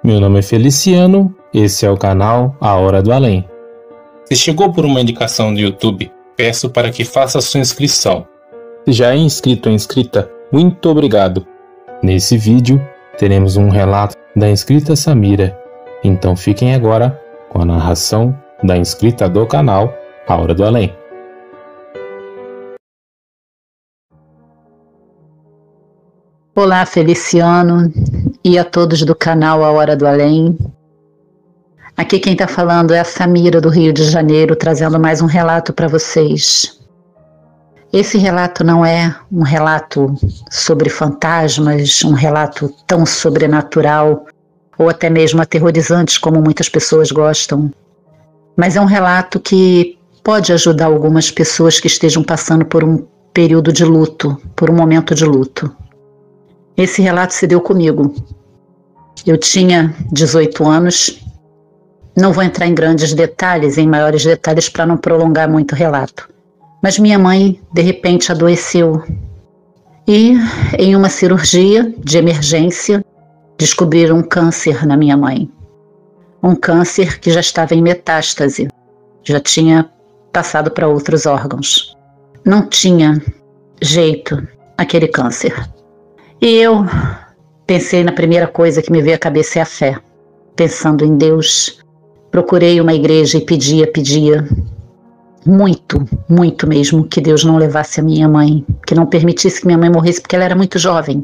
Meu nome é Feliciano, esse é o canal A Hora do Além. Se chegou por uma indicação do YouTube, peço para que faça sua inscrição. Se já é inscrito ou inscrita, muito obrigado. Nesse vídeo, teremos um relato da inscrita Samira. Então fiquem agora com a narração da inscrita do canal A Hora do Além. Olá, Feliciano e a todos do canal A Hora do Além. Aqui quem está falando é a Samira do Rio de Janeiro, trazendo mais um relato para vocês. Esse relato não é um relato sobre fantasmas, um relato tão sobrenatural ou até mesmo aterrorizante como muitas pessoas gostam, mas é um relato que pode ajudar algumas pessoas que estejam passando por um período de luto, por um momento de luto. Esse relato se deu comigo. Eu tinha 18 anos. Não vou entrar em grandes detalhes, em maiores detalhes, para não prolongar muito o relato. Mas minha mãe, de repente, adoeceu. E, em uma cirurgia de emergência, descobriram um câncer na minha mãe. Um câncer que já estava em metástase. Já tinha passado para outros órgãos. Não tinha jeito aquele câncer. E eu pensei na primeira coisa que me veio à cabeça é a fé. Pensando em Deus, procurei uma igreja e pedia muito mesmo que Deus não levasse a minha mãe, que não permitisse que minha mãe morresse, porque ela era muito jovem.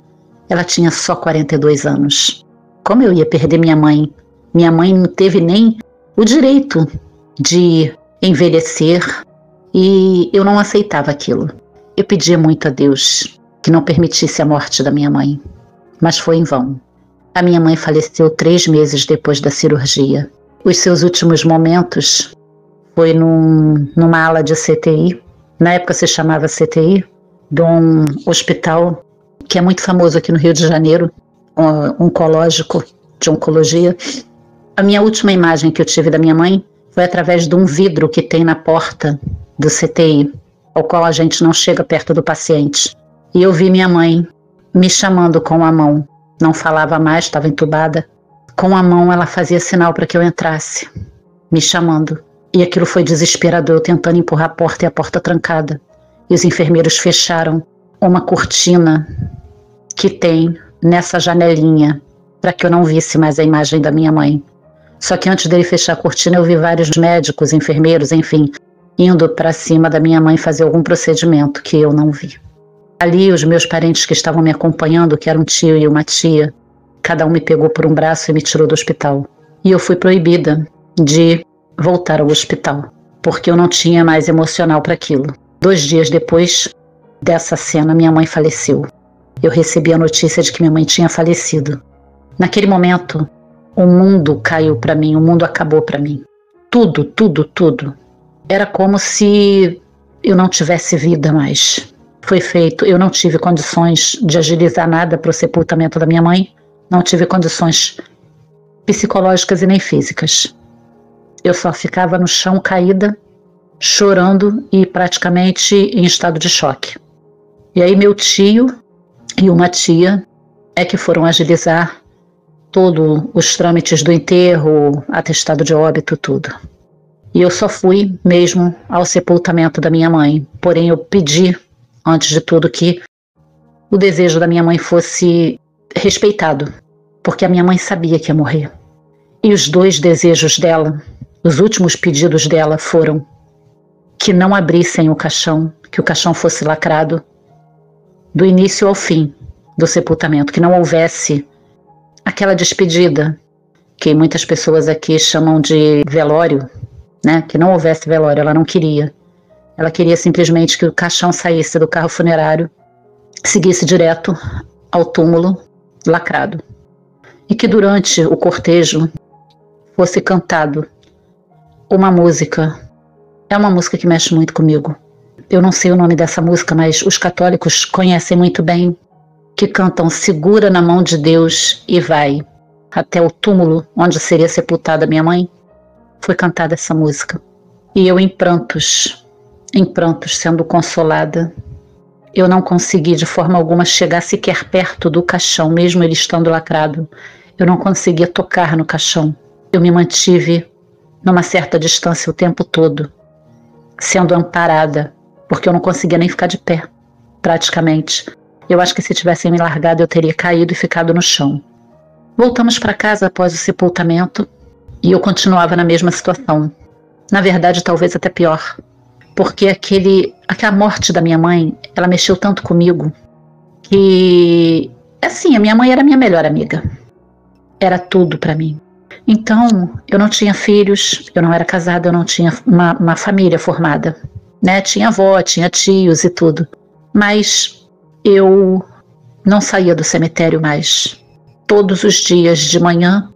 Ela tinha só 42 anos. Como eu ia perder minha mãe? Minha mãe não teve nem o direito de envelhecer e eu não aceitava aquilo. Eu pedia muito a Deus que não permitisse a morte da minha mãe, mas foi em vão. A minha mãe faleceu 3 meses depois da cirurgia. Os seus últimos momentos foi numa ala de CTI, na época se chamava CTI, de um hospital que é muito famoso aqui no Rio de Janeiro, oncológico, de oncologia. A minha última imagem que eu tive da minha mãe foi através de um vidro que tem na porta do CTI, ao qual a gente não chega perto do paciente. E eu vi minha mãe me chamando com a mão. Não falava mais, estava entubada. Com a mão ela fazia sinal para que eu entrasse, me chamando. E aquilo foi desesperador, eu tentando empurrar a porta e a porta trancada. E os enfermeiros fecharam uma cortina que tem nessa janelinha para que eu não visse mais a imagem da minha mãe. Só que antes dele fechar a cortina eu vi vários médicos, enfermeiros, enfim, indo para cima da minha mãe fazer algum procedimento que eu não vi. Ali, os meus parentes que estavam me acompanhando, que eram um tio e uma tia, cada um me pegou por um braço e me tirou do hospital. E eu fui proibida de voltar ao hospital, porque eu não tinha mais emocional para aquilo. 2 dias depois dessa cena, minha mãe faleceu. Eu recebi a notícia de que minha mãe tinha falecido. Naquele momento, o mundo caiu para mim, o mundo acabou para mim. Tudo. Era como se eu não tivesse vida mais. Foi feito, eu não tive condições de agilizar nada para o sepultamento da minha mãe, não tive condições psicológicas e nem físicas. Eu só ficava no chão caída, chorando e praticamente em estado de choque. E aí meu tio e uma tia é que foram agilizar todos os trâmites do enterro, atestado de óbito, tudo. E eu só fui mesmo ao sepultamento da minha mãe, porém eu pedi antes de tudo que o desejo da minha mãe fosse respeitado, porque a minha mãe sabia que ia morrer. E os 2 desejos dela, os últimos pedidos dela foram que não abrissem o caixão, que o caixão fosse lacrado do início ao fim do sepultamento, que não houvesse aquela despedida que muitas pessoas aqui chamam de velório, né? Que não houvesse velório, ela não queria. Ela queria simplesmente que o caixão saísse do carro funerário, seguisse direto ao túmulo lacrado. E que durante o cortejo fosse cantado uma música. É uma música que mexe muito comigo. Eu não sei o nome dessa música, mas os católicos conhecem muito bem, que cantam "Segura na mão de Deus e vai" até o túmulo onde seria sepultada minha mãe. Foi cantada essa música. E eu em prantos, sendo consolada. Eu não consegui de forma alguma chegar sequer perto do caixão, mesmo ele estando lacrado. Eu não conseguia tocar no caixão. Eu me mantive numa certa distância o tempo todo, sendo amparada, porque eu não conseguia nem ficar de pé, praticamente. Eu acho que se tivessem me largado eu teria caído e ficado no chão. Voltamos para casa após o sepultamento e eu continuava na mesma situação. Na verdade, talvez até pior, porque aquela morte da minha mãe, ela mexeu tanto comigo que, assim, a minha mãe era minha melhor amiga. Era tudo para mim. Então, eu não tinha filhos, eu não era casada, eu não tinha uma família formada, né? Tinha avó, tinha tios e tudo. Mas eu não saía do cemitério mais. Todos os dias de manhã,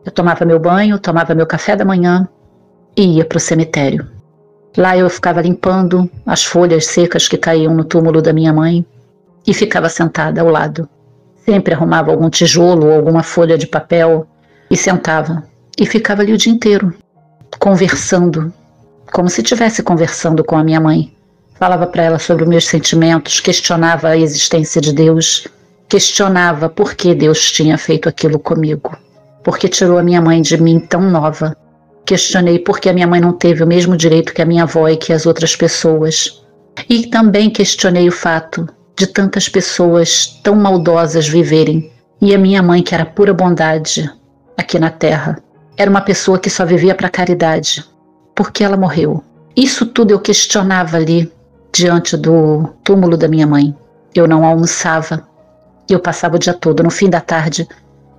eu tomava meu banho, tomava meu café da manhã e ia para o cemitério. Lá eu ficava limpando as folhas secas que caíam no túmulo da minha mãe e ficava sentada ao lado. Sempre arrumava algum tijolo ou alguma folha de papel e sentava. E ficava ali o dia inteiro, conversando, como se estivesse conversando com a minha mãe. Falava para ela sobre os meus sentimentos, questionava a existência de Deus, questionava por que Deus tinha feito aquilo comigo, por que tirou a minha mãe de mim tão nova. Questionei por que a minha mãe não teve o mesmo direito que a minha avó e que as outras pessoas. E também questionei o fato de tantas pessoas tão maldosas viverem e a minha mãe, que era pura bondade aqui na Terra, era uma pessoa que só vivia para caridade. Por que ela morreu? Isso tudo eu questionava ali diante do túmulo da minha mãe. Eu não almoçava. Eu passava o dia todo. No fim da tarde,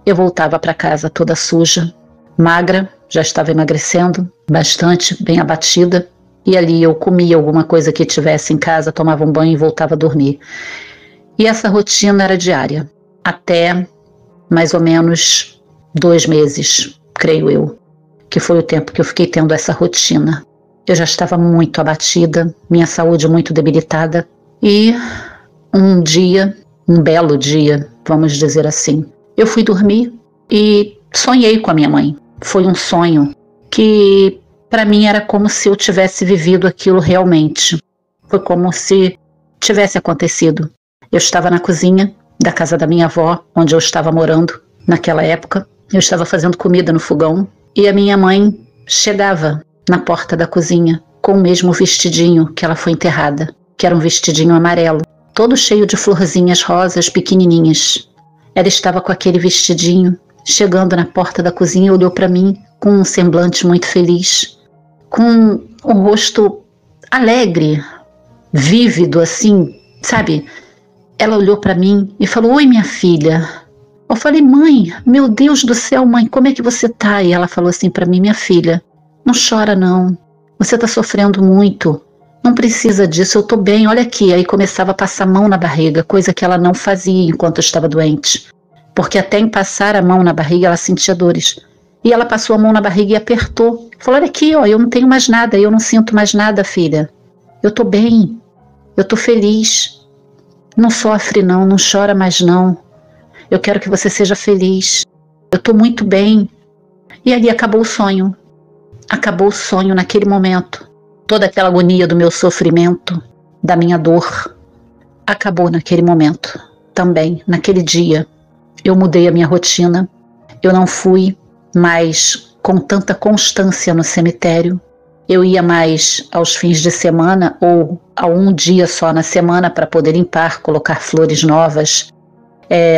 eu voltava para casa toda suja, magra, já estava emagrecendo bastante, bem abatida. E ali eu comia alguma coisa que tivesse em casa, tomava um banho e voltava a dormir. E essa rotina era diária, até mais ou menos 2 meses, creio eu, que foi o tempo que eu fiquei tendo essa rotina. Eu já estava muito abatida, minha saúde muito debilitada. E um dia, um belo dia, vamos dizer assim, eu fui dormir e sonhei com a minha mãe. Foi um sonho que para mim era como se eu tivesse vivido aquilo realmente. Foi como se tivesse acontecido. Eu estava na cozinha da casa da minha avó, onde eu estava morando naquela época. Eu estava fazendo comida no fogão e a minha mãe chegava na porta da cozinha com o mesmo vestidinho que ela foi enterrada, que era um vestidinho amarelo, todo cheio de florzinhas rosas pequenininhas. Ela estava com aquele vestidinho, chegando na porta da cozinha, olhou para mim com um semblante muito feliz, com um rosto alegre, vívido assim, sabe? Ela olhou para mim e falou: "Oi, minha filha." Eu falei: "Mãe, meu Deus do céu, mãe, como é que você tá?" E ela falou assim para mim: "Minha filha, não chora não, você tá sofrendo muito, não precisa disso, eu tô bem, olha aqui." Aí começava a passar a mão na barriga, coisa que ela não fazia enquanto eu estava doente, porque até em passar a mão na barriga ela sentia dores. E ela passou a mão na barriga e apertou. Falou: "Olha aqui, ó, eu não tenho mais nada, eu não sinto mais nada, filha. Eu tô bem, eu tô feliz. Não sofre não, não chora mais não. Eu quero que você seja feliz. Eu tô muito bem." E ali acabou o sonho. Acabou o sonho naquele momento. Toda aquela agonia do meu sofrimento, da minha dor, acabou naquele momento. Também, naquele dia, eu mudei a minha rotina. Eu não fui mais com tanta constância no cemitério. Eu ia mais aos fins de semana ou a um dia só na semana para poder limpar, colocar flores novas,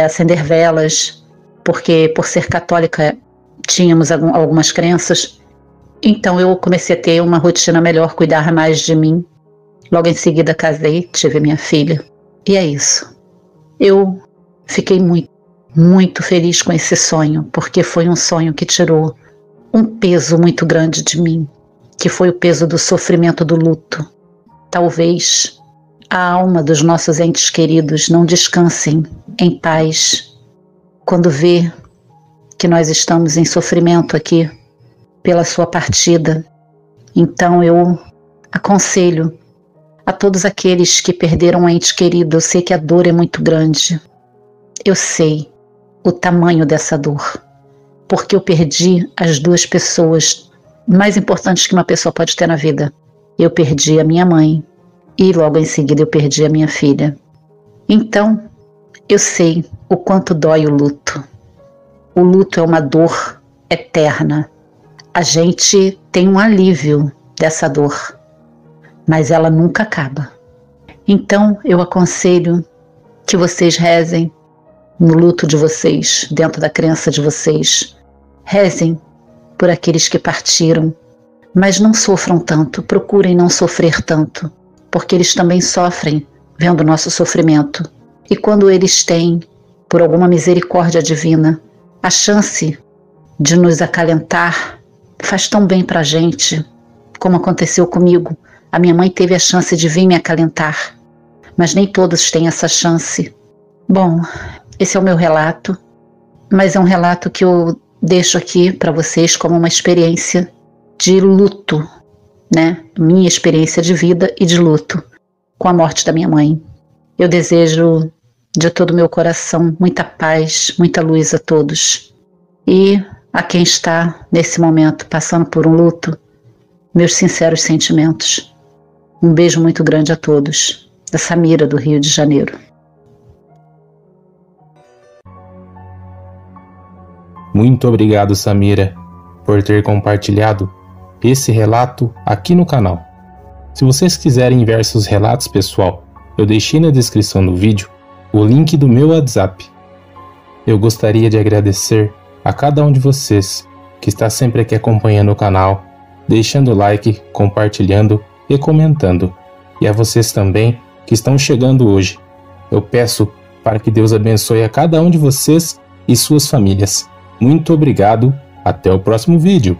acender velas, porque por ser católica tínhamos algumas crenças. Então eu comecei a ter uma rotina melhor, cuidar mais de mim. Logo em seguida casei, tive minha filha. E é isso. Eu fiquei muito, muito feliz com esse sonho, porque foi um sonho que tirou um peso muito grande de mim, que foi o peso do sofrimento do luto. Talvez a alma dos nossos entes queridos não descansem em paz quando vê que nós estamos em sofrimento aqui pela sua partida. Então eu aconselho a todos aqueles que perderam um ente querido. Eu sei que a dor é muito grande. Eu sei o tamanho dessa dor, porque eu perdi as 2 pessoas mais importantes que uma pessoa pode ter na vida. Eu perdi a minha mãe e logo em seguida eu perdi a minha filha. Então, eu sei o quanto dói o luto. O luto é uma dor eterna. A gente tem um alívio dessa dor, mas ela nunca acaba. Então eu aconselho que vocês rezem no luto de vocês, dentro da crença de vocês. Rezem por aqueles que partiram, mas não sofram tanto, procurem não sofrer tanto, porque eles também sofrem vendo o nosso sofrimento. E quando eles têm, por alguma misericórdia divina, a chance de nos acalentar, faz tão bem pra gente, como aconteceu comigo. A minha mãe teve a chance de vir me acalentar, mas nem todos têm essa chance. Bom, esse é o meu relato, mas é um relato que eu deixo aqui para vocês como uma experiência de luto, né? Minha experiência de vida e de luto com a morte da minha mãe. Eu desejo de todo o meu coração muita paz, muita luz a todos. E a quem está nesse momento passando por um luto, meus sinceros sentimentos. Um beijo muito grande a todos. Da Samira, do Rio de Janeiro. Muito obrigado, Samira, por ter compartilhado esse relato aqui no canal. Se vocês quiserem ver seus relatos, pessoal, eu deixei na descrição do vídeo o link do meu WhatsApp. Eu gostaria de agradecer a cada um de vocês que está sempre aqui acompanhando o canal, deixando o like, compartilhando e comentando. E a vocês também que estão chegando hoje. Eu peço para que Deus abençoe a cada um de vocês e suas famílias. Muito obrigado, até o próximo vídeo.